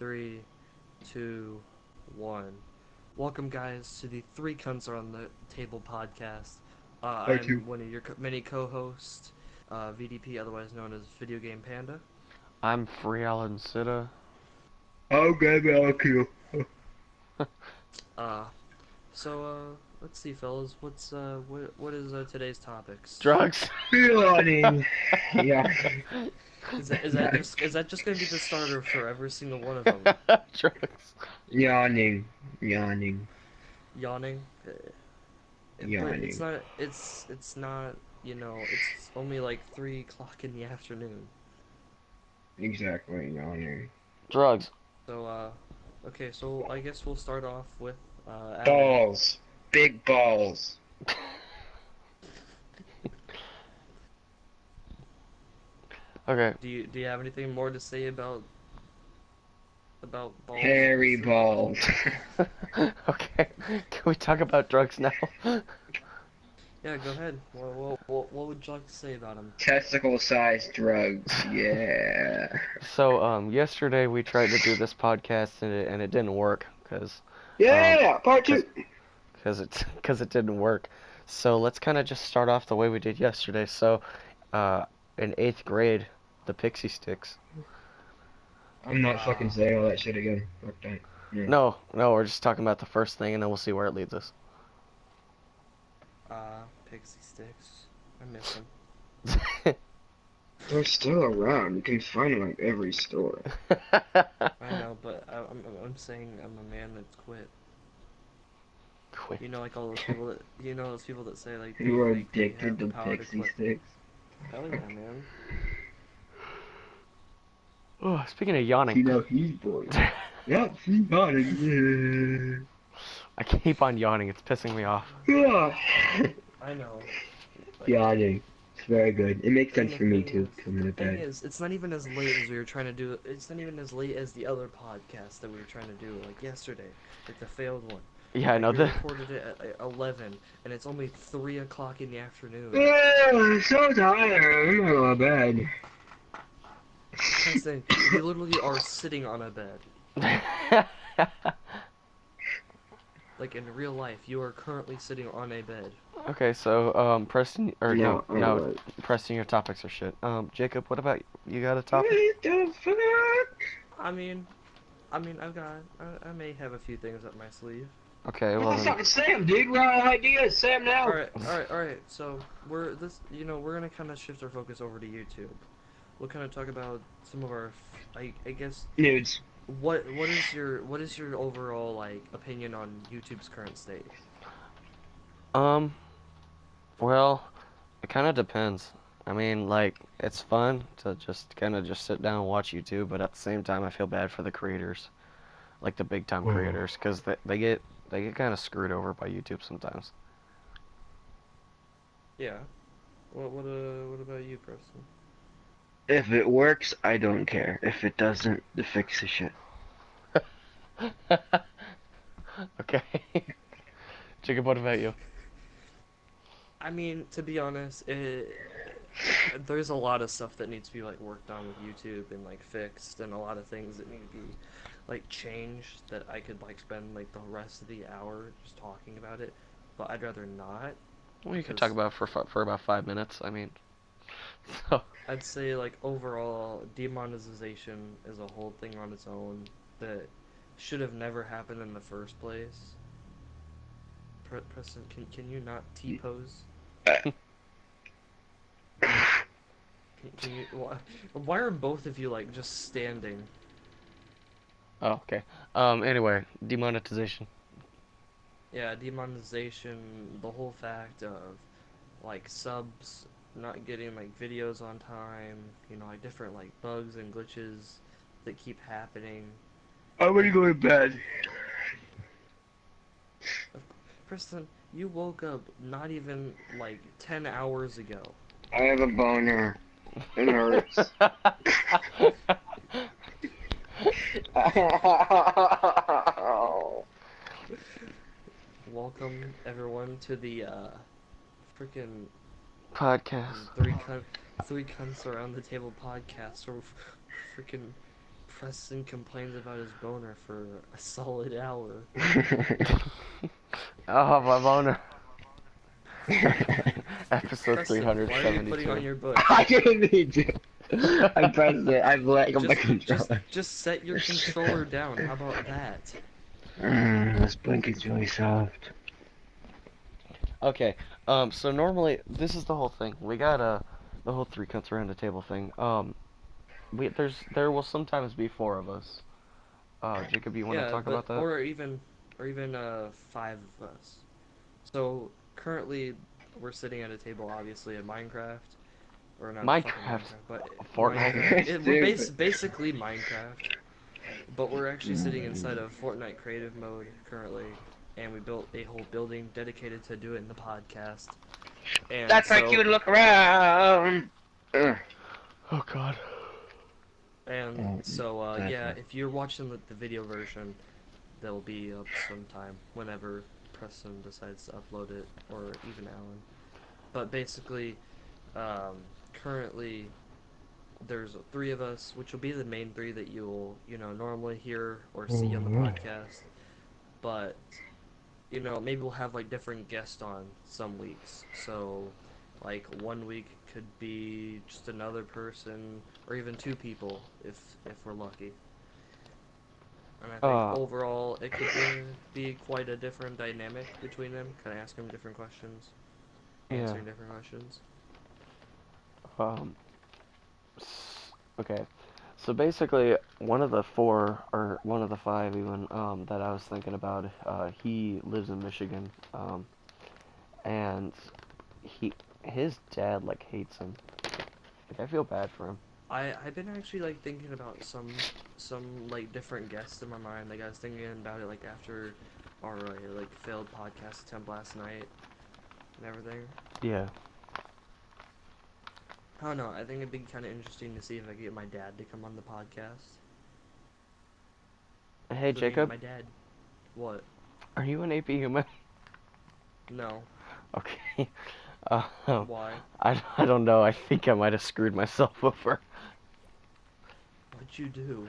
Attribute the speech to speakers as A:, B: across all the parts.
A: Three, two, one. Welcome, guys, to the Three Cunts Are on the Table podcast.
B: Thank
A: I'm
B: you.
A: one of your many co-hosts, VDP, otherwise known as Videogamepanda.
C: I'm Free Alan Sitta.
B: Okay, thank you.
A: Uh, let's see, fellas. What is today's topics?
C: Drugs.
B: Yawning. Yeah.
A: Is that just gonna be the starter for every single one of them?
C: Drugs.
B: Yawning. Yawning.
A: Yawning. But it's
B: Yawning.
A: not. It's not. It's only like 3 o'clock in the afternoon.
B: Exactly, yawning.
C: Drugs.
A: Okay, so I guess we'll start off with Alan.
B: Balls. Big balls.
C: Okay.
A: Do you have anything more to say about balls?
B: Hairy balls.
C: Okay. Can we talk about drugs now?
A: Yeah, go ahead. What would you like to say about them?
B: Testicle-sized drugs. Yeah.
C: So, yesterday we tried to do this podcast and it didn't work
B: Yeah, part two.
C: because it didn't work. So let's kind of just start off the way we did yesterday. So, in 8th grade, the pixie sticks.
B: I'm not fucking saying all that shit again. Fuck that. Yeah.
C: No, we're just talking about the first thing and then we'll see where it leads us.
A: Pixie sticks. I miss them.
B: They're still around. You can find them at every store.
A: I know, but I'm saying I'm a man that's quit.
C: Quit.
A: You know, like all those people that say like
B: You are
A: they
B: addicted
A: have
B: to
A: the power to
B: pixie
A: quit.
B: sticks.
A: Hell yeah, man.
C: Oh, speaking of yawning.
B: You know he's bored. Yep, he's yawning.
C: I keep on yawning. It's pissing me off.
B: Yeah.
A: I know. But
B: Yawning. It's very good. It makes
A: And
B: sense
A: the
B: for me
A: thing
B: too.
A: is,
B: Coming to
A: thing
B: bed.
A: is, it's not even as late as we were trying to do. It's not even as late as the other podcast that we were trying to do, like yesterday, like the failed one.
C: Yeah, I know
A: We
C: that.
A: recorded it at 11, and it's only 3 o'clock in the afternoon.
B: I'm so tired. I'm gonna go to bed.
A: Preston, you literally are sitting on a bed. Like in real life, you are currently sitting on a bed.
C: Okay, so Preston, or
B: No,
C: no, Preston, your topics are shit. Jacob, what about you? Got a topic?
B: What the fuck?
A: I mean, I may have a few things up my sleeve.
C: Okay, well
B: Well,
C: then.
B: fucking Sam, dude. We're out of ideas. Sam now.
A: All right. So we're gonna kind of shift our focus over to YouTube. We'll kind of talk about some of our, I guess.
B: Nudes.
A: What is your overall like opinion on YouTube's current state?
C: Well, it kind of depends. I mean, like, it's fun to just kind of just sit down and watch YouTube, but at the same time, I feel bad for the creators, like the big time creators, because they get kind of screwed over by YouTube sometimes.
A: Yeah. What about you, Preston?
B: If it works, I don't care. If it doesn't, fix the shit.
C: Okay. Jacob, what about you?
A: I mean, to be honest, there's a lot of stuff that needs to be like worked on with YouTube and like fixed, and a lot of things that need to be like changed that I could like spend like the rest of the hour just talking about it, but I'd rather not.
C: Well, you could talk about it for about 5 minutes. I mean, so.
A: I'd say like overall demonetization is a whole thing on its own that should have never happened in the first place. Preston, can you not T-pose? Can you? Why are both of you like just standing?
C: Oh, okay. Anyway, demonetization.
A: Yeah, demonetization. The whole fact of like subs not getting like videos on time. Like different like bugs and glitches that keep happening.
B: I'm gonna go to bed.
A: Preston, you woke up not even like 10 hours ago.
B: I have a boner. It hurts.
A: Welcome everyone to the freaking
C: Podcast.
A: three cunts around the table podcast, or freaking Preston complains about his boner for a solid hour.
C: Oh, my boner. Episode
A: Preston, why are you putting on
C: 372.
A: your butt?
B: I didn't mean to. I pressed it. I've let go of my controller.
A: Just set your controller down. How about that?
B: This blanket's really soft.
C: Okay, so normally, this is the whole thing. We got, the whole three cunts around the table thing. There will sometimes be four of us. Jacob, you want to
A: Yeah,
C: talk
A: but
C: about that?
A: or even five of us. So currently, we're sitting at a table, obviously, in Minecraft, or not fucking
C: Minecraft.
A: Minecraft, but
C: Fortnite.
A: Minecraft. We're
B: Stupid.
A: basically Minecraft, but we're actually sitting inside of Fortnite creative mode currently, and we built a whole building dedicated to doing the podcast. And
B: That's my
A: so,
B: cue to look around. Ugh.
C: Oh God.
A: yeah,
B: Gotcha.
A: if you're watching the video version, they'll be up sometime whenever Preston decides to upload it, or even Alan. But basically, currently there's three of us, which will be the main three that you'll normally hear or see on the podcast. But maybe we'll have like different guests on some weeks. So like one week could be just another person, or even two people if we're lucky. And I think
C: Uh,
A: overall it could be quite a different dynamic between them. Kind of ask them different questions,
C: yeah.
A: answering different questions.
C: Um, okay. So basically, one of the four, or one of the five even, that I was thinking about, he lives in Michigan, and his dad, like, hates him. Like, I feel bad for him.
A: I've been actually like thinking about some like different guests in my mind. Like I was thinking about it like after our like failed podcast attempt last night and everything.
C: Yeah.
A: I don't know. I think it'd be kind of interesting to see if I could get my dad to come on the podcast.
C: Hey,
A: 'Cause I mean,
C: Jacob,
A: my dad. What?
C: are you an AP human?
A: No.
C: Okay. Uh,
A: Why?
C: I don't know. I think I might have screwed myself over.
A: What'd you do?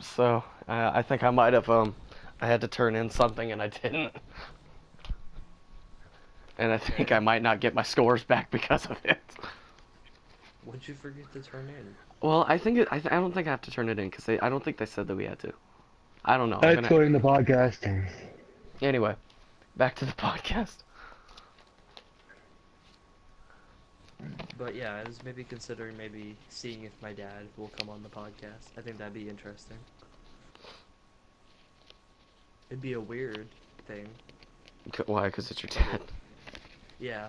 C: So I think I might have I had to turn in something and I didn't, and I think I
A: Okay.
C: might not get my scores back because of it.
A: What'd you forget to turn in?
C: Well, I don't think I have to turn it in because I don't think they said that we had to. I don't know. I'm
B: That's
C: gonna.
B: going the podcasting.
C: Anyway, back to the podcast.
A: But yeah, I was maybe considering maybe seeing if my dad will come on the podcast. I think that'd be interesting. It'd be a weird thing.
C: Why? Because it's your
A: But
C: dad.
A: yeah.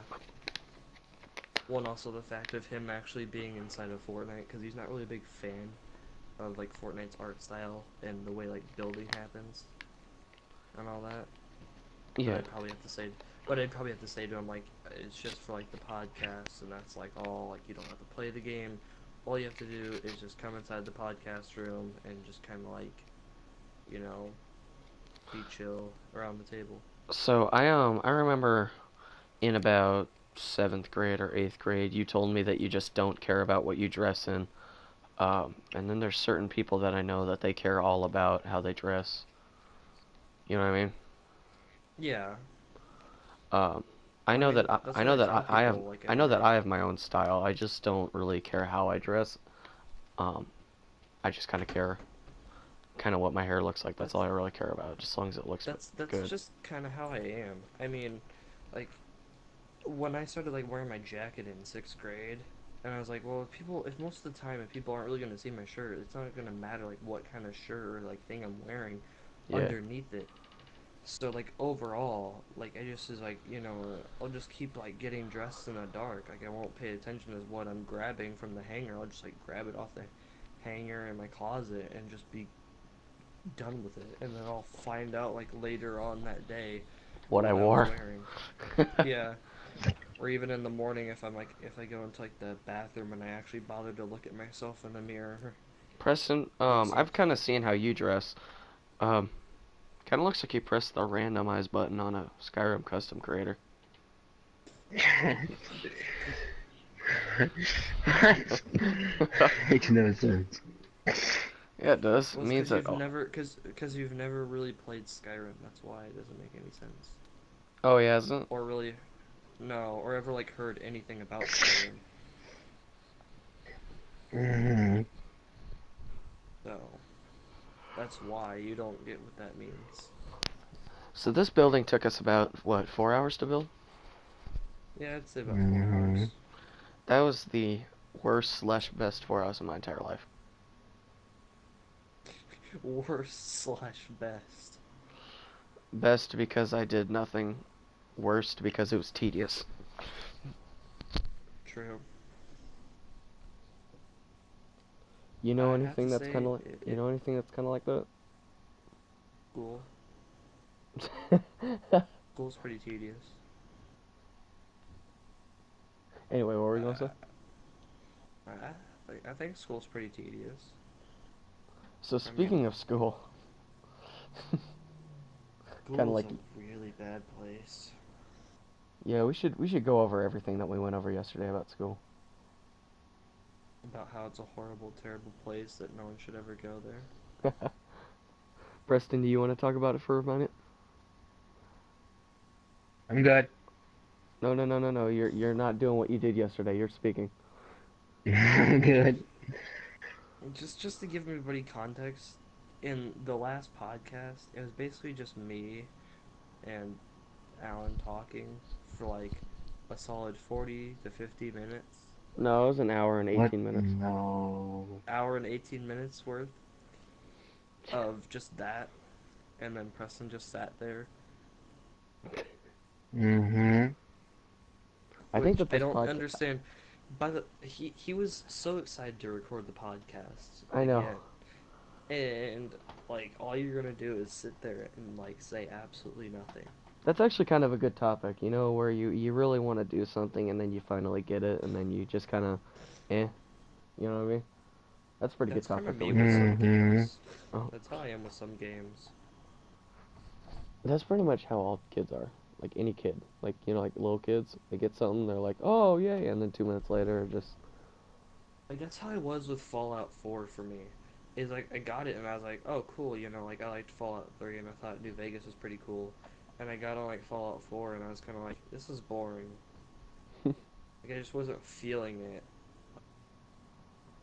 A: Well, and also the fact of him actually being inside of Fortnite, because he's not really a big fan of like Fortnite's art style and the way like building happens and all that. But
C: Yeah.
A: I'd probably have to say to him like it's just for like the podcast, and that's like all. Like you don't have to play the game. All you have to do is just come inside the podcast room and just kind of like, you know, be chill around the table.
C: So I remember in about seventh grade or eighth grade, you told me that you just don't care about what you dress in. And then there's certain people that I know that they care all about how they dress. You know what I mean?
A: Yeah,
C: Um, I
A: I
C: know
A: mean
C: that I,
A: that's
C: I
A: what
C: know
A: I
C: that
A: tell
C: I have
A: people like
C: I know
A: every
C: that
A: day.
C: I have my own style. I just don't really care how I dress. Um, I just kind of care what my hair looks like. That's all
A: That's
C: I really care about, just as long as it looks
A: that's
C: good.
A: just kind of how I am. I mean, like when I started like wearing my jacket in sixth grade, and I was like, well, if most of the time if people aren't really gonna see my shirt, it's not gonna matter like what kind of shirt or like thing I'm wearing
C: Yeah.
A: underneath it. So like overall, like I just is like I'll just keep like getting dressed in the dark. Like I won't pay attention as what I'm grabbing from the hanger. I'll just like grab it off the hanger in my closet and just be done with it. And then I'll find out like later on that day
C: What I
A: what I was
C: wore.
A: wearing. Yeah. Or even in the morning if I go into like the bathroom and I actually bother to look at myself in the mirror.
C: Preston,
A: That's
C: I've kind of seen how you dress. Um, Kind of looks like you pressed the randomize button on a Skyrim custom creator.
B: Makes no sense.
C: Yeah, it does. It
A: Well, it's
C: means that. Oh,
A: because you've never really played Skyrim. That's why it doesn't make any sense.
C: oh, he hasn't.
A: Or really, no, or ever like heard anything about Skyrim.
B: Mhm.
A: So that's why you don't get what that means.
C: So this building took us about what 4 hours to build.
A: Yeah, I'd say about four
B: Mhm.
A: hours.
C: That was the worst slash best 4 hours of my entire life.
A: Worst slash best.
C: Best because I did nothing. Worst because it was tedious.
A: True.
C: You know
A: I'd have
C: anything
A: to
C: that's kind
A: say
C: of like you know anything that's kind of like that?
A: school. School's pretty tedious.
C: Anyway, what were we gonna say?
A: Uh, I think school's pretty tedious.
C: So
A: I
C: speaking
A: mean,
C: of school, kind of
A: school's
C: like
A: a really bad place.
C: yeah, we should go over everything that we went over yesterday about school.
A: About how it's a horrible, terrible place that no one should ever go there.
C: Preston, do you want to talk about it for a minute?
B: I'm good.
C: No, no, no, no, no. You're not doing what you did yesterday. You're speaking.
B: I'm good.
A: Just to give everybody context, in the last podcast, it was basically just me and Alan talking for like a solid 40 to 50 minutes.
C: No, it was an hour and
B: What?
C: 18 minutes.
B: No.
A: Hour and 18 minutes worth of just that, and then Preston just sat there,
B: Mhm.
C: I think
A: which
C: that
A: I
C: this
A: don't
C: podcast.
A: understand. He was so excited to record the podcast
C: I know.
A: again, and like all you're gonna do is sit there and like say absolutely nothing.
C: That's actually kind of a good topic, you know, where you really want to do something and then you finally get it and then you just kind of, eh, you know what I mean? That's a pretty good
A: That's kind of
C: topic that
A: me
C: we could
A: with
C: talk
A: some
C: about.
B: Mhm.
A: games.
C: Oh,
A: That's how I am with some games.
C: that's pretty much how all kids are. Like any kid, like you know, like little kids, they get something, they're like, oh yay, and then 2 minutes later, just
A: Like that's how I was with Fallout 4 for me. Is like I got it and I was like, oh cool, like I liked Fallout 3 and I thought New Vegas was pretty cool. And I got on like Fallout 4 and I was kind of like, this is boring. Like I just wasn't feeling it.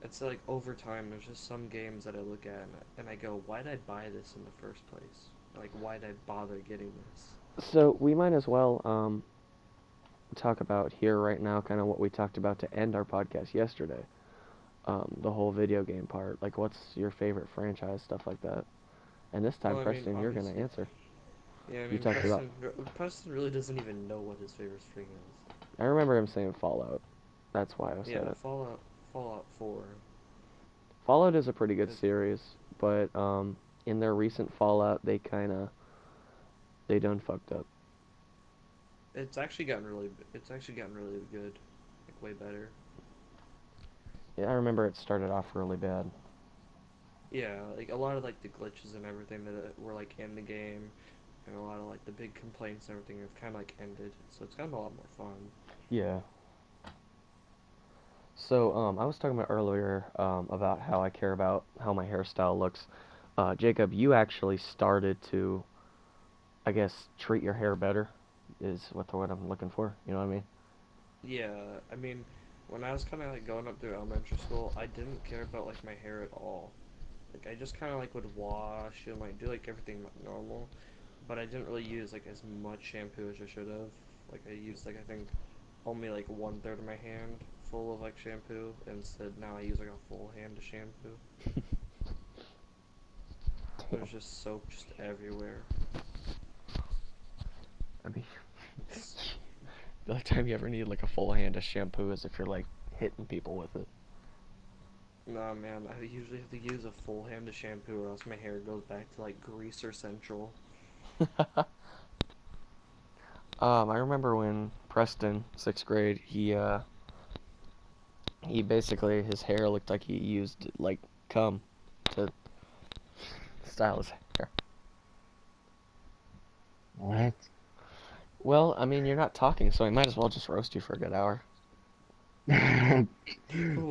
A: It's like over time, there's just some games that I look at and I go, why did I buy this in the first place? Like why did I bother getting this?
C: so we might as well talk about here right now, kind of what we talked about to end our podcast yesterday. The whole video game part, like what's your favorite franchise, stuff like that. And this time,
A: Well, I mean,
C: Preston, you're gonna
A: obviously,
C: answer.
A: yeah. I
C: You
A: mean,
C: talked about.
A: Preston really doesn't even know what his favorite string is.
C: I remember him saying Fallout. That's why I said
A: Yeah,
C: it.
A: Fallout 4.
C: Fallout is a pretty good
A: Is
C: series, but in their recent Fallout, they done fucked up.
A: it's actually gotten really good, like way better.
C: Yeah, I remember it started off really bad.
A: Yeah, like a lot of like the glitches and everything that were like in the game, and a lot of like the big complaints and everything have kind of like ended, so it's gotten a lot more fun.
C: Yeah. So I was talking about earlier about how I care about how my hairstyle looks. Jacob, you actually started to, I guess, treat your hair better, is what the word I'm looking for. You know what I mean?
A: Yeah, I mean, when I was kind of like going up through elementary school, I didn't care about like my hair at all. Like I just kind of like would wash and like do like everything normal, but I didn't really use like as much shampoo as I should have. Like I used like I think only like one third of my hand full of like shampoo. Instead now I use like a full hand of shampoo.
C: Damn.
A: There's just soap just everywhere.
C: I mean,
A: It's
C: the only time you ever need like a full hand of shampoo is if you're like hitting people with it.
A: nah man, I usually have to use a full hand of shampoo or else my hair goes back to like greaser central.
C: I remember when Preston, sixth grade, he basically his hair looked like he used like cum to style his hair.
B: What?
C: Well, I mean, you're not talking, so I might as well just roast you for a good hour.
B: I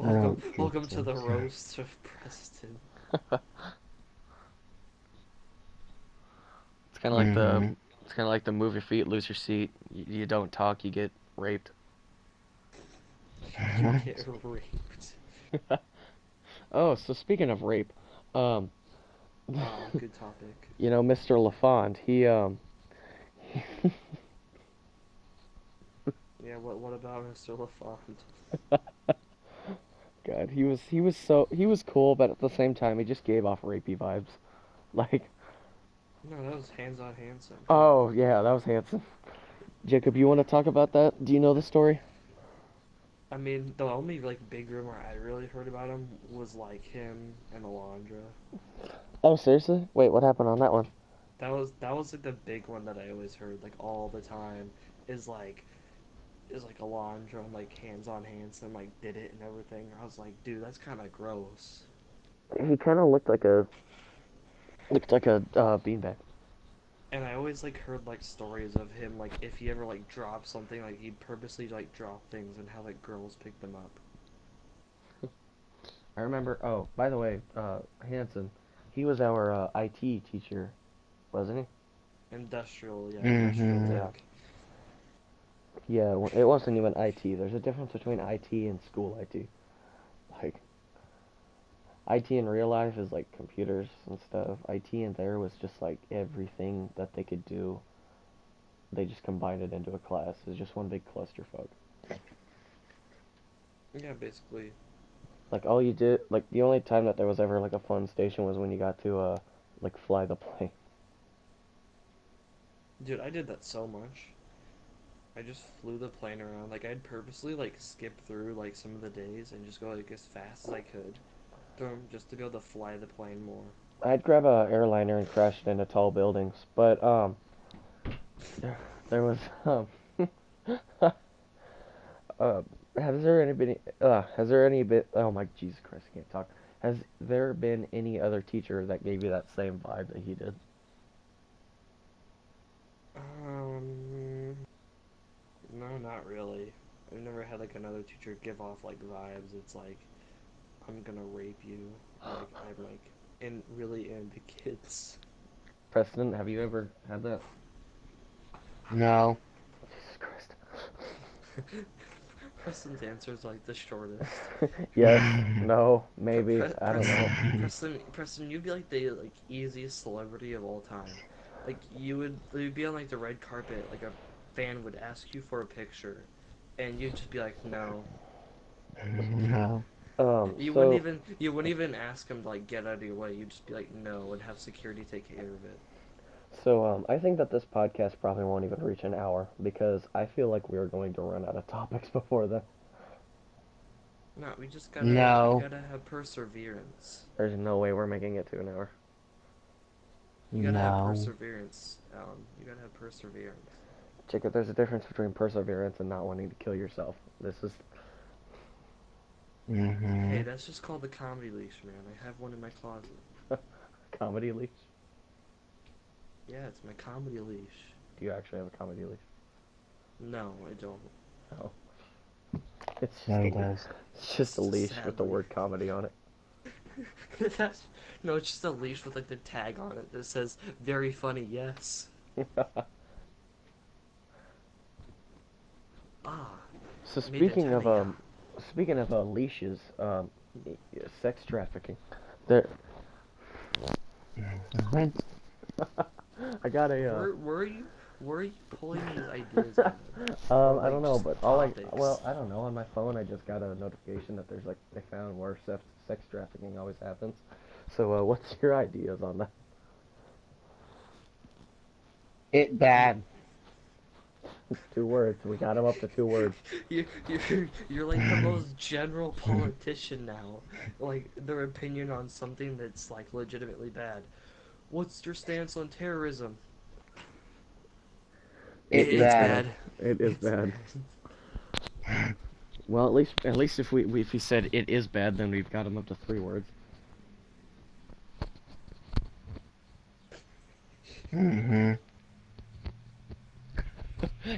A: Welcome,
B: don't think
A: welcome to
B: so,
A: the
B: sir.
A: roast of Preston.
C: It's kind of like the
B: Mhm.
C: it's kind of like the move your feet, lose your seat. You don't talk, you get raped.
A: You get raped.
C: Oh, so speaking of rape, um,
A: Ah, good topic.
C: Mr. LaFond,
A: Yeah, what about Mr. LaFond?
C: God, he was cool, but at the same time, he just gave off rapey vibes. Like,
A: No, that was hands on Hanson. Come on.
C: oh yeah, that was handsome. Jacob, you want to talk about that? Do you know the story?
A: I mean, the only like big rumor I really heard about him was like him and Alondra.
C: Oh, seriously? Wait, what happened on that one?
A: That was like the big one that I always heard like all the time is like Alondra and like hands on Hanson like did it and everything. I was like, dude, that's kind of gross.
C: He kind of looked like a beanbag.
A: And I always like heard like stories of him like if he ever like dropped something like he'd purposely like drop things and how like girls pick them up.
C: I remember. Oh, by the way, Hanson, he was our IT teacher, wasn't he?
A: Industrial, yeah, industrial
B: Mhm.
C: Yeah.
A: tech.
C: Yeah, it wasn't even IT. There's a difference between IT and school IT. Like, IT in real life is like computers and stuff. IT in there was just like everything that they could do. They just combined it into a class. It's just one big clusterfuck.
A: Yeah, basically.
C: Like all you did, like the only time that there was ever like a fun station was when you got to like fly the plane.
A: Dude, I did that so much. I just flew the plane around. Like I'd purposely like skip through like some of the days and just go like as fast as I could through 'em just to be able to fly the plane more.
C: I'd grab a airliner and crash it into tall buildings, but there was uh has there any bit oh my Jesus Christ, I can't talk. Has there been any other teacher that gave you that same vibe that he did?
A: Um, no, not really. I've never had like another teacher give off like vibes. It's like I'm gonna rape you. Like I'm like really into kids.
C: Preston, have you ever had that?
B: No.
C: Jesus Christ.
A: Preston's answer is like the shortest.
C: Yes, no, maybe, I don't know.
A: Preston, you'd be like the like easiest celebrity of all time. Like you'd be on like the red carpet, like a fan would ask you for a picture, and you'd just be like, no.
B: No.
C: So
A: You wouldn't even ask him to like get out of your way. You'd just be like, no, and have security take care of it.
C: I think that this podcast probably won't even reach an hour because I feel like we're going to run out of topics before then.
A: No, we
B: No.
A: gotta have perseverance.
C: There's no way we're making it to an hour.
A: You gotta have
B: No.
A: perseverance, Alan. You gotta have perseverance.
C: Jacob, there's a difference between perseverance and not wanting to kill yourself. This is
A: Hey,
B: Mhm.
A: that's just called the comedy leash, man. I have one in my closet.
C: comedy leash.
A: Yeah, it's my comedy leash.
C: Do you actually have a comedy leash?
A: No, I don't.
C: Oh, it's
B: No,
C: just a
B: he
C: leash.
B: does.
C: It's just a leash with the
A: Sadly.
C: word comedy on
A: That's, no, it's just a leash with like the tag on it that says "Very funny, yes."
C: it.
A: Ah,
C: So
A: made that time. Yeah.
C: speaking of leashes, sex trafficking. There,
B: Mhm.
C: I got a
A: Where are you pulling these ideas out of? Or
C: I
A: like
C: don't know,
A: just
C: but
A: topics?
C: I don't know. On my phone, I just got a notification that there's like they found where sex trafficking always happens. So, what's your ideas on that?
B: It
A: You
B: bad.
C: 2 words. We got him up to 2 words.
A: you're like the most general politician now. Like their opinion on something that's like legitimately bad. What's your stance on terrorism?
B: It
C: It's
A: It's
B: bad.
C: bad.
A: bad.
C: It is
A: It's
C: bad.
A: bad.
C: Well, at least if he said it is bad, then we've got him up to 3 words.
B: Mhm.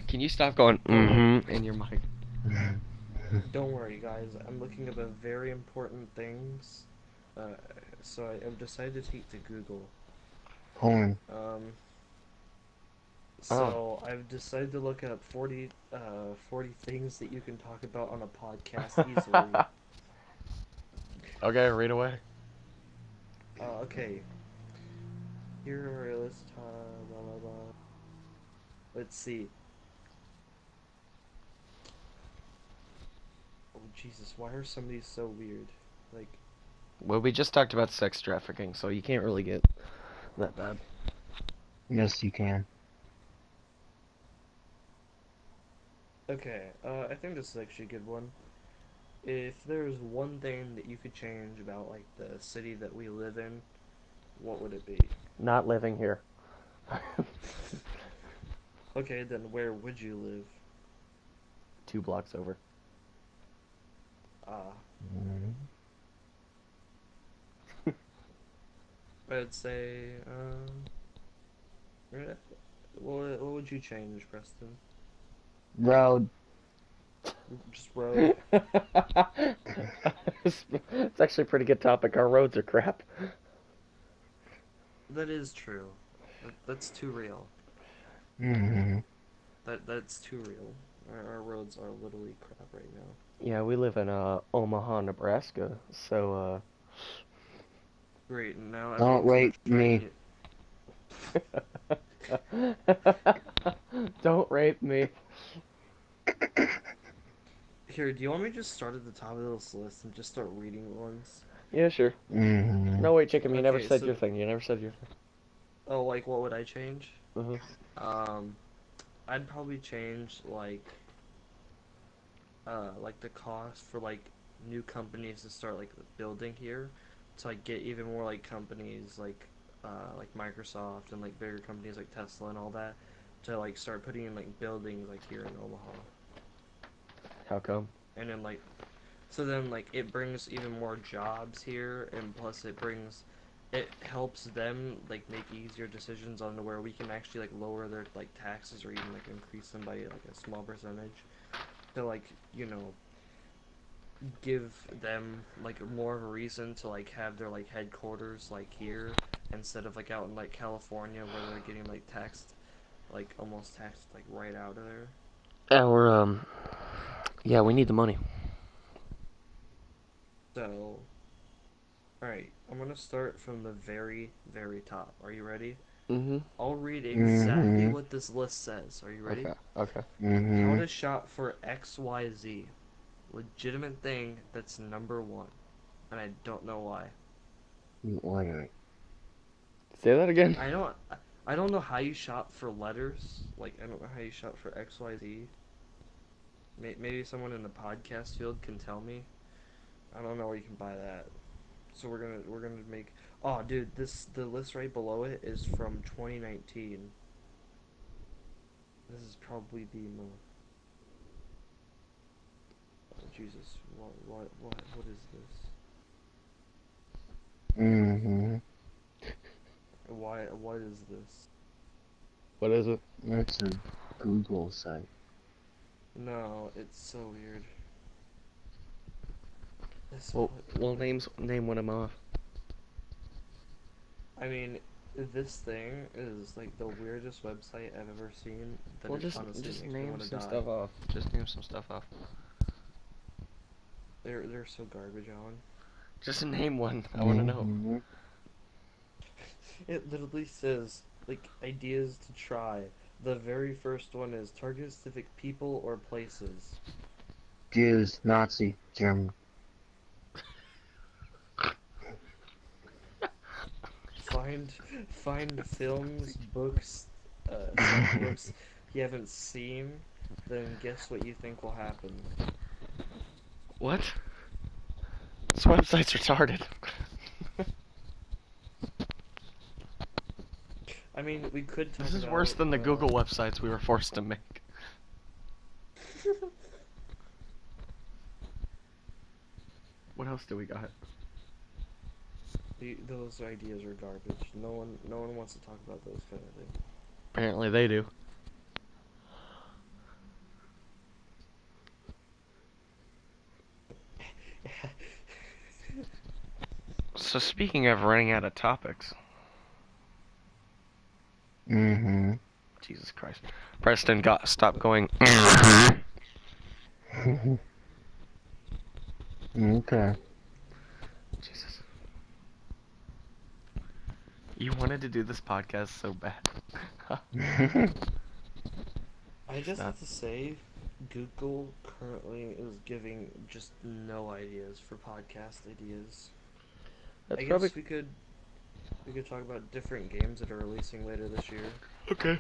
C: Can you stop going
A: Don't worry.
C: in your mic?
A: Don't worry, guys. I'm looking up a very important things. Uh, so I've decided to take to Google.
B: Porn.
A: Um,
C: Oh,
A: so I've decided to look up 40 things that you can talk about on a podcast easily.
C: okay, read away.
A: Okay, here are a list. Blah blah blah. Let's see. Oh Jesus, why are some of these so weird? Like,
C: Well, we just talked about sex trafficking, so you can't really get that bad.
B: Yes, you can.
A: okay, I think this is actually a good one. If there's one thing that you could change about like the city that we live in, what would it be?
C: Not living here.
A: Okay, then where would you live?
C: 2 blocks over.
A: Ah,
B: Mm.
A: I'd say, eh, what would you change, Preston?
B: Road.
A: Just road?
C: It's actually a pretty good topic. Our roads are crap.
A: That is true. That's too real.
B: Mm.
A: That's too real. Our roads are literally crap right now.
C: Yeah, we live in Omaha, Nebraska, so
A: Great, now
B: Don't
A: everyone's gonna
B: rape
A: try and
B: me.
A: get.
C: don't rape me.
A: Here, do you want me to just start at the top of this list and just start reading ones?
C: Yeah, sure.
B: Mm.
C: No, wait, Chicken, you never
A: Okay,
C: said
A: so,
C: your thing. You never said your thing.
A: oh, like, what would I change?
C: Uh-huh.
A: Um, I'd probably change, like the cost for, like, new companies to start, like, building here to, like, get even more, like, companies, like Microsoft and, like, bigger companies like Tesla and all that to, like, start putting in, like, buildings, like, here in Omaha.
C: How come?
A: And then, like, so then, like, it brings even more jobs here, and plus it helps them, like, make easier decisions on where we can actually, like, lower their, like, taxes or even, like, increase them by, like, a small percentage to, like, give them, like, more of a reason to, like, have their, like, headquarters, like, here instead of, like, out in, like, California where they're getting, like, taxed, like, almost taxed, like, right out of there.
C: Yeah, yeah, we need the money.
A: So, alright, I'm gonna start from the very, very top. Are you ready?
C: Mm-hmm.
A: I'll read exactly
B: Mm-hmm.
A: what this list says. Are you ready?
C: Okay, okay.
A: How
B: Mm-hmm.
A: to shop for XYZ. Legitimate thing that's number one. And I don't know why.
B: Wait.
C: Say that again.
A: I don't know how you shop for letters. Like, I don't know how you shop for XYZ. Maybe someone in the podcast field can tell me. I don't know where you can buy that. So we're gonna make. Oh, dude, the list right below it is from 2019. This is probably the most. Oh, Jesus, what is this?
B: Mm-hmm.
A: What is this?
C: What is it?
B: That's a Google site.
A: No, it's so weird. This
C: Well, well,
A: what?
C: name one of them off.
A: I mean, this thing is like the weirdest website I've ever seen. That
C: Well,
A: it honestly
C: just
A: makes me
C: name
A: want to
C: some
A: die.
C: stuff off. Just name some stuff off.
A: They're so garbage, Alan.
C: Just name one. I want to know.
B: Mm-hmm.
A: It literally says like ideas to try. The very first one is target specific people or places.
B: Jews, Nazi, German.
A: Find find films, books, songbooks you haven't seen. Then guess what you think will happen.
C: What? This website's retarded.
A: I mean, we could talk
C: This is worse
A: about.
C: than the Google websites we were forced to make. What else do we got?
A: Those ideas are garbage. No one wants to talk about those kind of things.
C: Apparently they do. So speaking of running out of topics,
B: Mm-hmm.
C: Jesus Christ, Preston got stopped going.
B: Okay.
C: Jesus, you wanted to do this podcast so bad.
A: I just
C: Stop.
A: have to say, Google currently is giving just no ideas for podcast ideas.
C: That's
A: I
C: probably
A: guess we could talk about different games that are releasing later this year,
C: okay.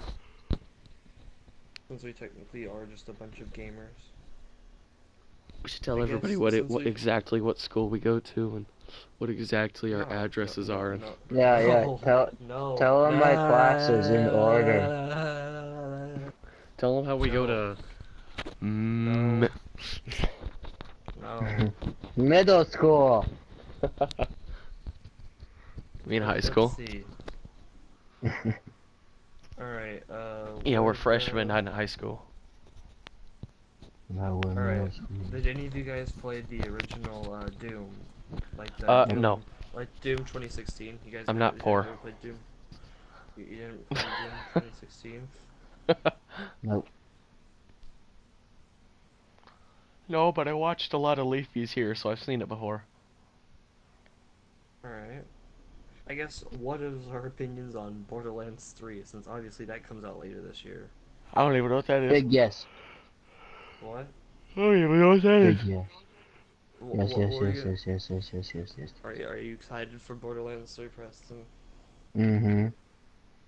A: since we technically are just a bunch of gamers.
C: We should tell
A: I
C: everybody
A: guess
C: what
A: since
C: what
A: we've
C: exactly what school we go to and what exactly our
A: no no
C: addresses
A: no
C: are and
A: no
B: Yeah, yeah.
A: no no
B: Tell them my classes in order.
C: tell them how we go
A: no
C: to
A: no no.
B: Middle school.
C: me in high
A: Let's
C: school.
A: see. All right.
C: Yeah, we're
A: What?
C: freshmen, not in high school.
B: No, we're
A: All right.
B: middle school.
A: Did any of you guys play the original Doom, like the
C: No,
A: Doom 2016? You guys
C: I'm
A: never,
C: not
A: you guys
C: poor.
A: ever played Doom? You didn't play Doom 2016?
B: Nope.
C: No, but I watched a lot of Leafies here, so I've seen it before.
A: All right. I guess what is our opinions on Borderlands 3? Since obviously that comes out later this year.
C: I don't even know what that is.
B: Big yes.
A: What?
C: I don't even know what that is.
B: Big yes. Yes,
A: What
B: yes,
A: were
B: yes,
A: you?
B: yes, yes, yes, yes, yes, yes.
A: Are you excited for Borderlands 3, Preston?
B: Mm-hmm.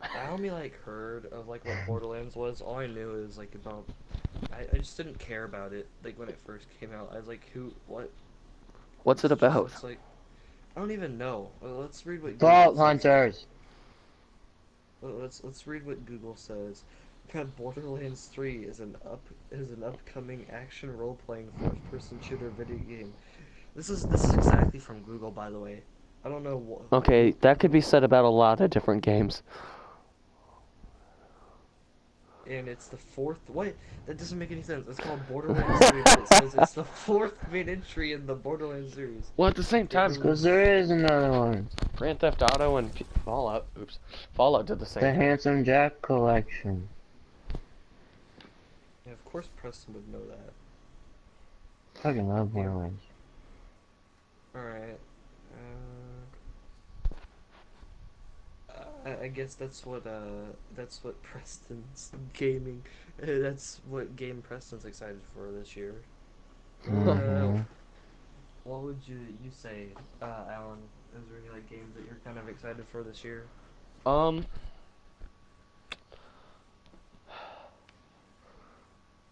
A: I only like heard of like what Borderlands was. All I knew is like about. I just didn't care about it like when it first came out. I was like, who? What?
C: What's it about?
A: It's like I don't even know. Let's read what Google
B: Vault
A: says.
B: hunters.
A: Let's read what Google says. Borderlands 3 is an upcoming action role-playing first-person shooter video game. This is exactly from Google, by the way. I don't know what
C: Okay,
A: who
C: that could be said about a lot of different games.
A: and it's the fourth. What? That doesn't make any sense. It's called Borderlands 3, but it says it's the fourth main entry in the Borderlands series.
C: Well, at the same
A: It
C: time,
B: Because
A: released.
B: there is another one.
C: Grand Theft Auto and Fallout, Fallout did the same
B: The
C: thing.
B: Handsome Jack collection.
A: Yeah, of course, Preston would know that.
B: Fucking love
A: Yeah.
B: Borderlands.
A: All right. I guess that's what Preston's gaming. That's what game Preston's excited for this year. Uh,
B: Mm-hmm.
A: what would you say, Alan? Is there any like games that you're kind of excited for this year?
C: Um,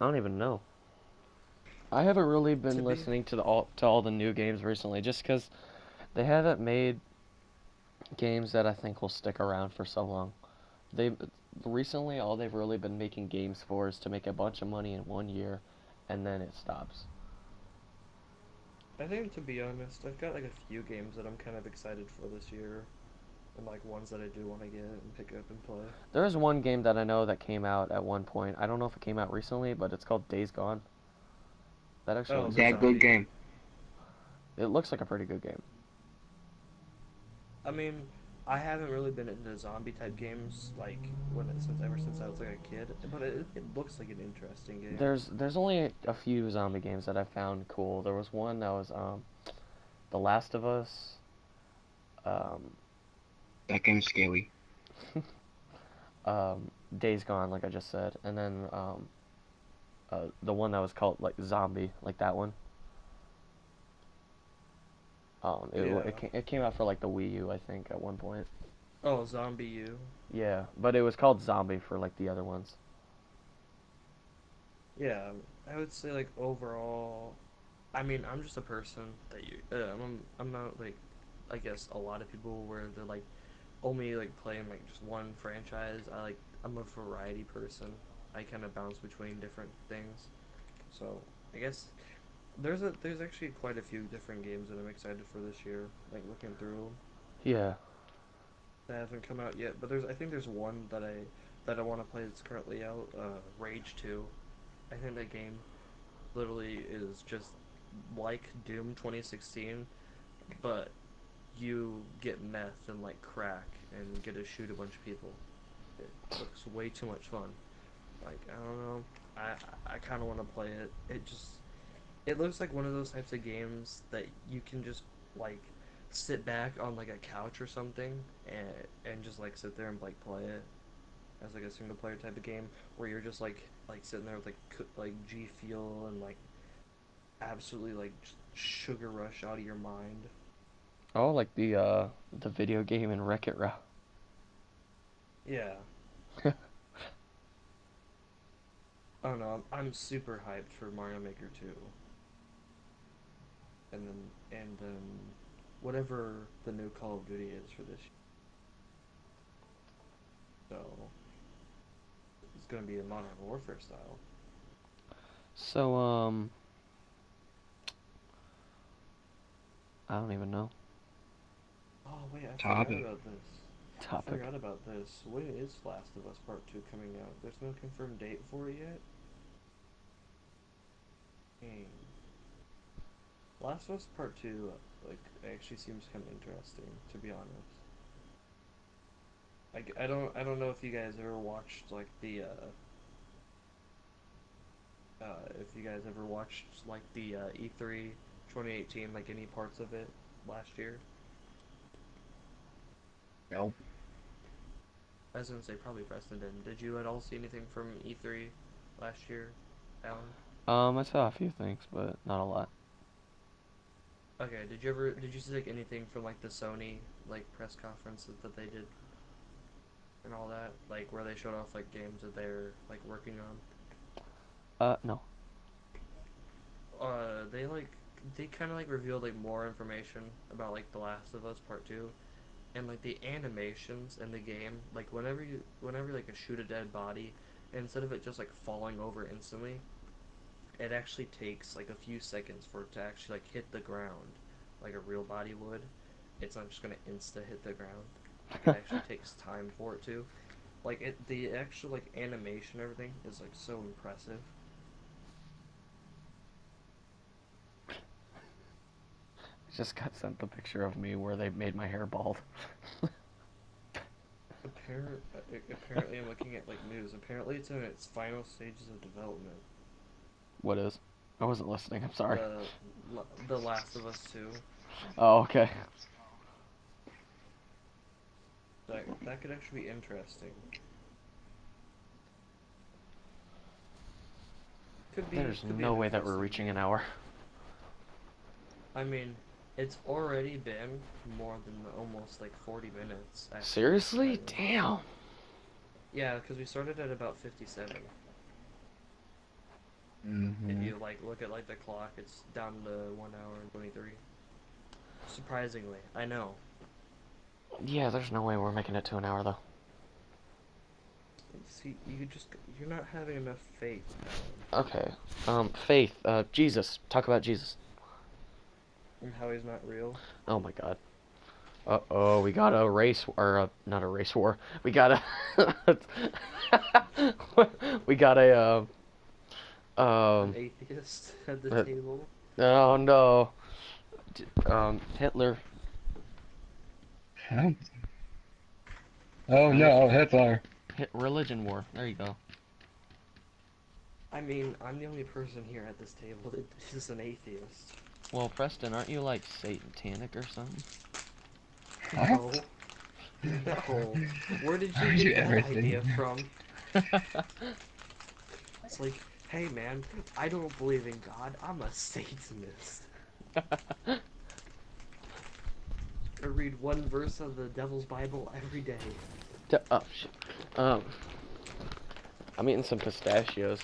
C: I don't even know. I haven't really
A: To
C: been
A: be
C: listening to all the new games recently, just because they haven't made games that I think will stick around for so long. They recently all they've really been making games for is to make a bunch of money in 1 year, and then it stops.
A: I think to be honest, I've got like a few games that I'm kind of excited for this year, and like ones that I do want to get and pick up and play.
C: There is one game that I know that came out at one point. I don't know if it came out recently, but it's called Days Gone. That actually
A: Oh,
C: looks
A: the
C: like
B: That good
A: zombie.
B: game.
C: it looks like a pretty good game.
A: I mean, I haven't really been into zombie type games like ever since I was like a kid, but it looks like an interesting game.
C: There's only a few zombie games that I found cool. There was one that was The Last of Us, um,
B: That game's scary.
C: Days Gone, like I just said, and then the one that was called like Zombie, like that one.
A: Yeah.
C: It came out for like the Wii U, I think, at one point.
A: Oh, Zombie U.
C: Yeah, but it was called Zombie for like the other ones.
A: Yeah, I would say like overall, I mean, I'm just a person that I'm not like, I guess a lot of people where they're like only like playing like just one franchise. I'm a variety person. I kind of bounce between different things. So I guess there's actually quite a few different games that I'm excited for this year. Like looking through
C: Yeah.
A: that haven't come out yet, but I think there's one that I want to play that's currently out. Rage 2. I think that game literally is just like Doom 2016, but you get meth and like crack and get to shoot a bunch of people. It looks way too much fun. Like, I don't know. I kind of want to play it. It looks like one of those types of games that you can just like sit back on like a couch or something and just like sit there and like play it as like a single player type of game where you're just like sitting there with like G Fuel and like absolutely like sugar rush out of your mind.
C: Oh, like the video game in Wreck-It Ralph.
A: Yeah. I don't know. I'm super hyped for Mario Maker 2. And then whatever the new Call of Duty is for this year. So it's gonna be a Modern Warfare style.
C: So, I don't even know.
A: Oh wait, I forgot
B: Topic.
A: about this. I
C: Topic.
A: forgot about this. When is Last of Us Part 2 coming out? There's no confirmed date for it yet? Dang. Last of Us Part 2, like, actually seems kind of interesting, to be honest. I don't know if you guys ever watched, like, if you guys ever watched, like, the, E3 2018, like, any parts of it last year.
B: Nope.
A: I was gonna say, probably Preston didn't. Did you at all see anything from E3 last year, Alan?
C: I saw a few things, but not a lot.
A: Okay, did you see like anything from like the Sony like press conferences that they did and all that, like where they showed off like games that they're like working on?
C: No.
A: They like they kind of like revealed like more information about like The Last of Us Part 2 and like the animations in the game, like whenever like a shoot a dead body, instead of it just like falling over instantly, it actually takes like a few seconds for it to actually like hit the ground like a real body would. It's not just gonna insta hit the ground. It actually takes time for it to. Like the actual like animation, and everything is like so impressive.
C: I just got sent the picture of me where they made my hair bald.
A: Apparently, I'm looking at like news. Apparently, it's in its final stages of development.
C: What is? I wasn't listening. I'm sorry.
A: The the Last of Us 2.
C: Oh, okay.
A: That could actually be interesting.
C: There's
A: Could be
C: no
A: an
C: way that we're
A: interesting
C: reaching an
A: game.
C: hour.
A: I mean, it's already been more than almost like 40 minutes, actually.
C: Seriously? Damn.
A: Yeah, because we started at about 57. If
B: Mm-hmm.
A: you like look at like the clock, it's down to 1 hour and 23. Surprisingly, I know.
C: Yeah, there's no way we're making it to an hour though.
A: See, you're not having enough faith,
C: Okay. Faith. Jesus. Talk about Jesus.
A: and how he's not real.
C: Oh my God. Uh-oh, we got a race, or not a race war. We got a, we got a,
A: An atheist at the
C: uh,
A: table.
C: oh no, Hitler.
B: Huh? Oh no, Hitler.
C: Religion war. There you go.
A: I mean, I'm the only person here at this table that is an atheist.
C: Well, Preston, aren't you like satanic or something?
B: Huh?
A: No, no. Where did
B: Why
A: you
B: would you
A: get that
B: ever think
A: idea from? It's like, hey man, I don't believe in God. I'm a Satanist. I read one verse of the Devil's Bible every day.
C: Oh shit. I'm eating some pistachios.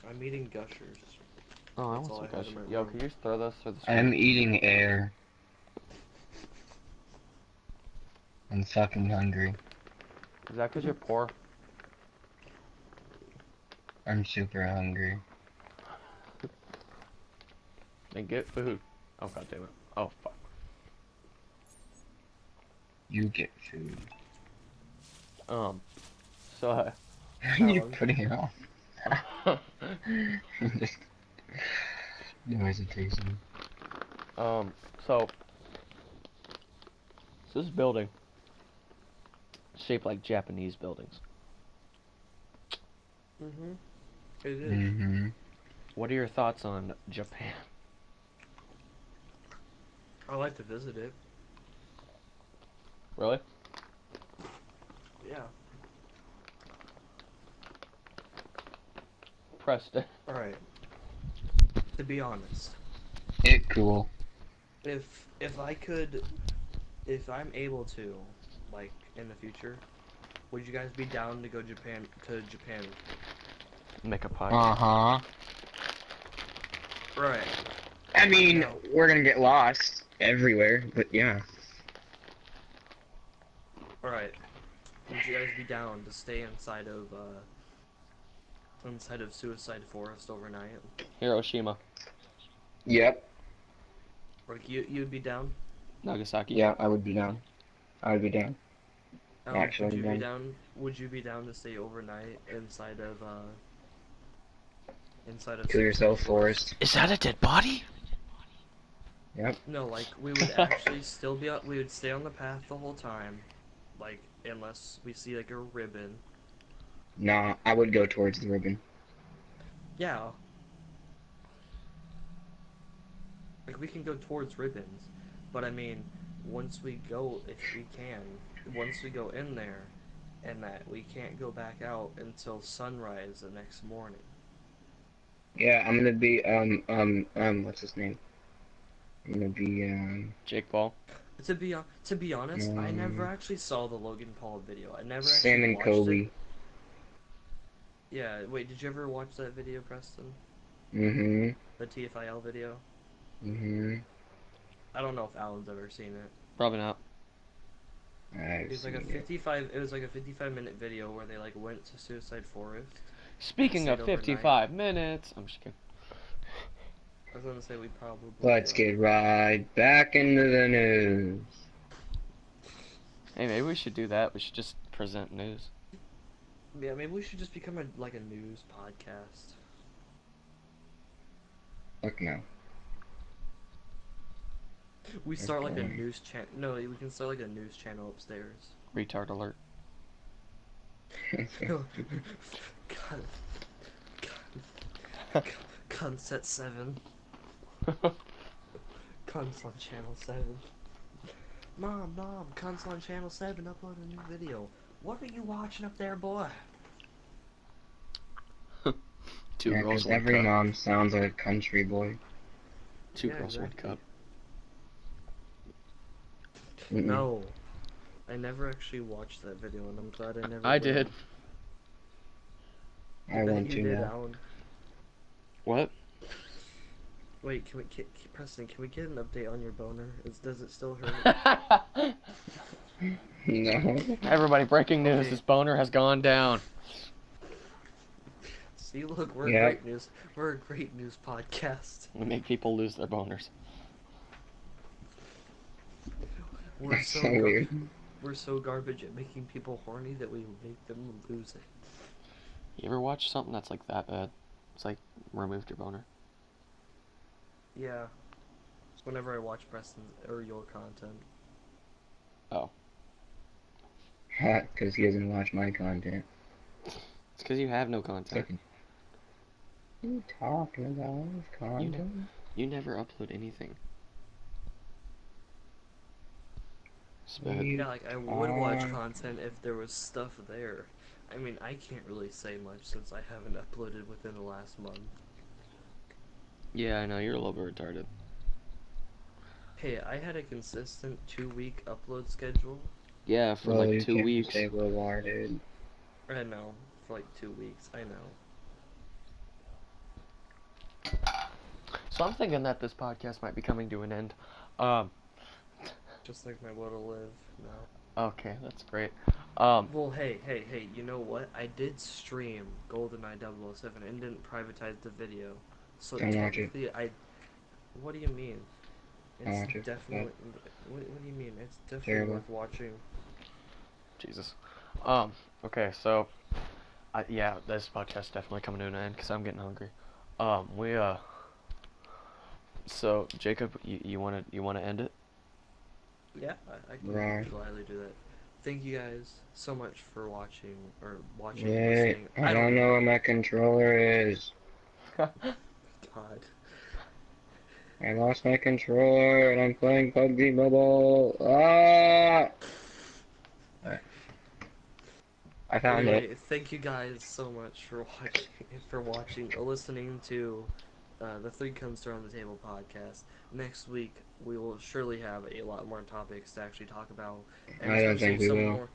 A: I'm eating Gushers.
C: Oh, I
A: That's
C: want
A: all
C: some
A: I had in
C: gosh.
A: my
C: Yo,
A: room.
C: can you just throw those through the screen?
B: I'm eating air. I'm fucking hungry.
C: Is that because you're poor?
B: I'm super hungry.
C: Then get food. Oh god damn it. Oh fuck.
B: You get food.
C: So
B: You
A: Alan.
B: putting it on. Just no hesitation.
C: So this building is shaped like Japanese buildings.
A: Mm-hmm. It is.
B: Mm-hmm.
C: What are your thoughts on Japan?
A: I like to visit it.
C: Really?
A: Yeah.
C: Preston.
A: All right. To be honest,
B: It cool.
A: if I could, if I'm able to, like in the future, would you guys be down to go Japan with me?
C: Make a podcast.
B: Uh-huh.
A: Right.
B: I mean,
A: Now,
B: we're gonna get lost everywhere, but yeah.
A: all right. Would you guys be down to stay inside of Suicide Forest overnight?
C: Hiroshima.
B: Yep.
A: Like you'd be down?
C: Nagasaki.
B: Yeah, I would be down. I would be down.
A: Would
B: Actually,
A: you be
B: then.
A: down? Would you be down to stay overnight inside of
B: Kill
A: Suicide
B: yourself,
A: Forest?
B: Forest.
C: Is that a dead body?
B: Yep.
A: No, like we would actually still be we would stay on the path the whole time, like unless we see like a ribbon.
B: Nah, I would go towards the ribbon.
A: Yeah, like we can go towards ribbons, but I mean, once we go, if we can, once we go in there, and that we can't go back out until sunrise the next morning.
B: Yeah, I'm gonna be, what's his name? I'm gonna be,
C: Jake Paul.
A: To be honest, I never
B: um,
A: actually saw the Logan Paul video. I never
B: Sam
A: actually
B: and
A: watched it.
B: Kobe.
A: Yeah, wait, did you ever watch that video, Preston?
B: Mm-hmm.
A: The TFIL video?
B: Mm-hmm.
A: I don't know if Alan's ever seen it.
C: Probably not.
B: I've seen it.
A: It was like a 55-minute video where they like went to Suicide Forest,
C: Speaking
A: stayed
C: of
A: overnight.
C: 55 minutes, I'm just kidding.
A: I was gonna say we probably
B: Let's get right back into the news.
C: Hey, maybe we should do that. We should just present news.
A: Yeah, maybe we should just become like a news podcast.
B: Fuck no.
A: We
B: That's
A: start like a
B: boring.
A: news channel. No, we can start like a news channel upstairs.
C: Retard alert.
A: God, God, Cunts at 7. Cunts on Channel 7. Mom, Cunts on Channel 7 upload a new video. What are you watching up there, boy?
C: Two
B: Yeah,
C: girls,
B: 'cause
C: one
B: every
C: cup.
B: mom sounds like a country boy.
C: Two
A: Yeah,
C: girls, one
A: exactly.
C: cup.
B: Mm-mm.
A: No. I never actually watched that video, and I'm glad I never
C: I
A: will.
C: did.
B: I
A: bet
B: want
A: you
B: to
A: did,
B: now.
A: Alan.
C: What?
A: Wait, Preston, can we get an update on your boner? Does it still hurt?
B: No.
C: Everybody, breaking news.
A: Okay.
C: This boner has gone down.
A: See, look, we're
B: Yeah.
A: great news. We're a great news podcast.
C: We make people lose their boners.
A: We're
B: That's
A: so
B: so weird.
A: we're so garbage at making people horny that we make them lose it.
C: You ever watch something that's like that bad? It's like removed your boner.
A: Yeah. It's whenever I watch Preston's or your content.
C: Oh.
B: Because he doesn't watch my content.
C: It's because you have no content.
B: What are you talking about? Content?
C: You never upload anything. Spit.
A: Yeah, like I would watch content if there was stuff there. I mean, I can't really say much since I haven't uploaded within the last month.
C: Yeah, I know, you're a little bit retarded.
A: Hey, I had a consistent 2-week upload schedule.
C: Yeah, for
B: Well,
C: like
B: you
C: 2
B: can't
C: weeks.
B: say what war, dude.
A: I know, for like 2 weeks, I know.
C: So I'm thinking that this podcast might be coming to an end.
A: Just like my will to live now.
C: Okay, that's great.
A: Well, hey, you know what? I did stream GoldenEye 007 and didn't privatize the video. So
B: Don't watch it.
A: technically, what do you mean?
B: Don't
A: It's
B: watch it.
A: definitely... What do you mean? It's definitely
B: Terrible.
A: worth watching.
C: Jesus. Okay, so, yeah, this podcast is definitely coming to an end because I'm getting hungry. So Jacob, you wanna end it?
A: Yeah, I can
B: Right.
A: gladly do that. Thank you guys so much for watching,
B: Wait,
A: listening.
B: I
A: I don't
B: don't know
A: know.
B: where my controller is.
A: God.
B: I lost my controller and I'm playing PUBG Mobile. Ah! Alright, I found it.
A: Anyway, thank you guys so much for watching, or listening to the Three Cunts on the Table podcast. Next week we will surely have a lot more topics to actually talk about, and
B: I don't think we will.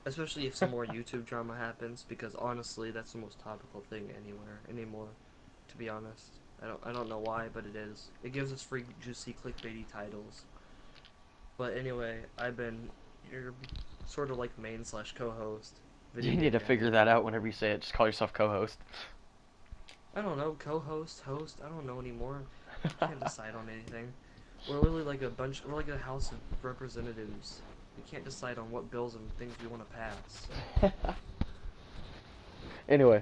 A: especially if some more YouTube drama happens, because honestly, that's the most topical thing anywhere anymore. To be honest, I don't know why, but it is. It gives us free juicy clickbaity titles. But anyway, I've been your sort of like main slash co-host, Video
C: You need
A: Game
C: to
A: Panda.
C: figure that out whenever you say it. Just call yourself co-host.
A: I don't know, co-host, host. I don't know anymore. I can't decide on anything. We're literally like we're like a house of representatives. We can't decide on what bills and things we want to pass. So.
C: Anyway,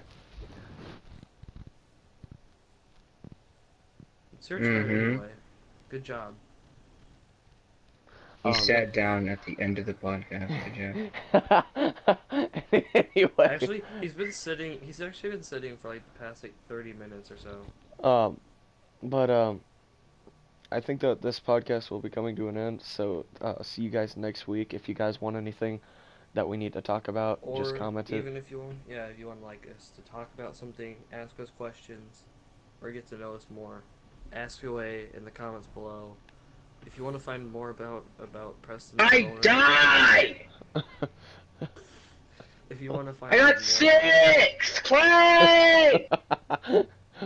A: It's your turn
B: Mm-hmm.
A: anyway. Good job.
B: He
C: um,
B: sat down at the end of the podcast, did
C: anyway,
A: Actually, he's actually been sitting for like the past like 30 minutes or so.
C: um, but I think that this podcast will be coming to an end. So see you guys next week. If you guys want anything that we need to talk about, just
A: Or
C: comment it.
A: even if you want, yeah, if you want like us to talk about something, ask us questions, or get to know us more, ask away in the comments below. If you want to find more about Preston's
B: I
A: boner,
B: died!
A: if you want to
B: I
A: find
B: got
A: out more about,
B: 6! Clay!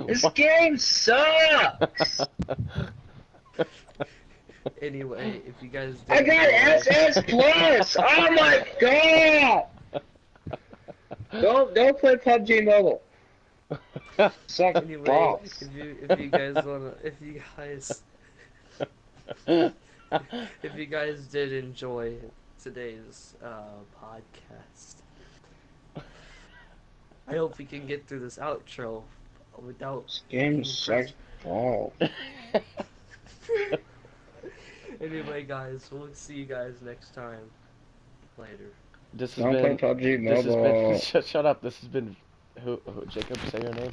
B: This
C: What?
B: game sucks!
A: anyway, if you guys
B: I
A: did
B: got
A: enjoy,
B: SS Plus! Oh my god! Don't play PUBG Mobile. Suck
A: anyway,
B: balls.
A: if you guys wanna, if you guys did enjoy today's podcast, I hope we can get through this outro without
B: This game
A: being
B: sucks balls.
A: Anyway, guys, we'll see you guys next time. Later.
C: This has
B: Don't play
C: been.
B: PUBG
C: This has been.
B: Mobile.
C: Shut up. This has been. Who? Jacob, say your name.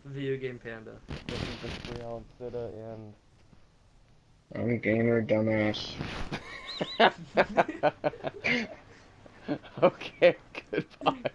A: Video Game Panda.
C: This has been Friel and Sita and.
B: I'm gamer dumbass.
C: Okay. Goodbye.